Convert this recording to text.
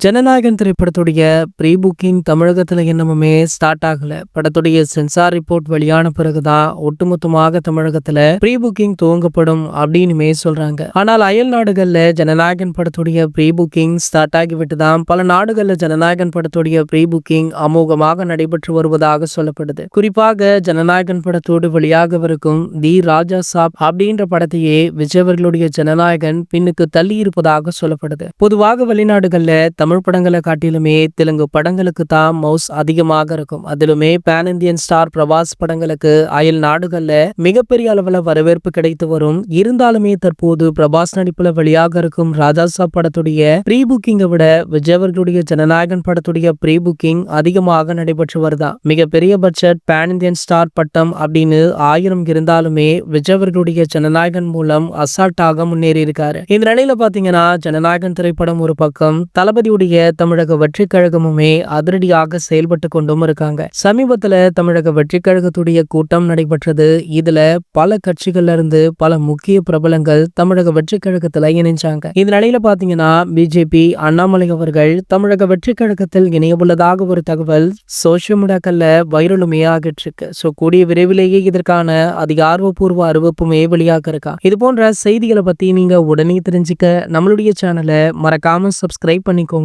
Jananayagan திரைப்படத்துடைய pre booking தமிழகத்துல இன்னமுமே start ஆகல. படத்துடைய சென்சார் ரிப்போர்ட் வெளியான பிறகுதான் ஒட்டுமொத்தமாக தமிழகத்துல ப்ரீ புக்கிங் துவங்கப்படும் அப்படின்னுமே சொல்றாங்க. ஆனால் அயல் நாடுகள்ல ஜனநாயகன் படத்துடைய ப்ரீ புக்கிங் ஸ்டார்ட் ஆகிவிட்டுதான் பல நாடுகள்ல ஜனநாயகன் படத்துடைய ப்ரீ புக்கிங் அமோகமாக நடைபெற்று வருவதாக சொல்லப்படுது. குறிப்பாக ஜனநாயகன் படத்தோடு வெளியாகவிருக்கும் தி ராஜா சாப் அப்படின்ற படத்தையே விஜய் அவர்களுடைய ஜனநாயகன் பின்னுக்கு தள்ளி இருப்பதாக சொல்லப்படுது. பொதுவாக வெளிநாடுகள்ல தமிழ் படங்களை காட்டிலுமே தெலுங்கு படங்களுக்கு தான் மவுஸ் அதிகமாக இருக்கும். அதிலுமே பேன் இந்தியன் ஸ்டார் பிரபாஸ் படங்களுக்கு அயல் நாடுகள்ல மிகப்பெரிய அளவுல வரவேற்பு கிடைத்து வரும். இருந்தாலுமே தற்போது பிரபாஸ் நடிப்புல வெளியாக இருக்கும் ராஜாசா படத்துடைய ப்ரீ புக்கிங்கை விட விஜய் அவர்களுடைய ஜனநாயகன் படத்துடைய ப்ரீ புக்கிங் அதிகமாக நடைபெற்று வருதா. மிகப்பெரிய பட்ஜெட் பேன் இந்தியன் ஸ்டார் பட்டம் அப்படின்னு 1000 இருந்தாலுமே விஜய் அவர்களுடைய ஜனநாயகன் மூலம் அசால்ட்டாக முன்னேறி இருக்காரு. இந்த நிலையில பாத்தீங்கன்னா ஜனநாயகன் திரைப்படம் ஒரு பக்கம், தளபதி தமிழக வெற்றி கழகமுமே அதிரடியாக செயல்பட்டு கொண்டும் இருக்காங்க. சமீபத்துல தமிழக வெற்றி கழகத்துடைய கூட்டம் நடைபெற்றது. இதுல பல கட்சிகள்ல இருந்து பல முக்கிய பிரபலங்கள் தமிழக வெற்றி கழகத்துல இணைஞ்சாங்க. இந்த நிலையில பாத்தீங்கன்னா பிஜேபி அண்ணாமலை அவர்கள் தமிழக வெற்றி கழகத்தில் இணைய உள்ளதாக ஒரு தகவல் சோசியல் மீடியாக்கள்ல வைரலுமே ஆகிட்டு இருக்கு. சோ கூடிய விரைவிலேயே இதற்கான அதிகாரப்பூர்வ அறிவிப்புமே வெளியாக இருக்கா. இது போன்ற செய்திகளை பத்தி நீங்க உடனே தெரிஞ்சுக்க நம்மளுடைய சேனலை மறக்காம சப்ஸ்கிரைப் பண்ணிக்கோங்க.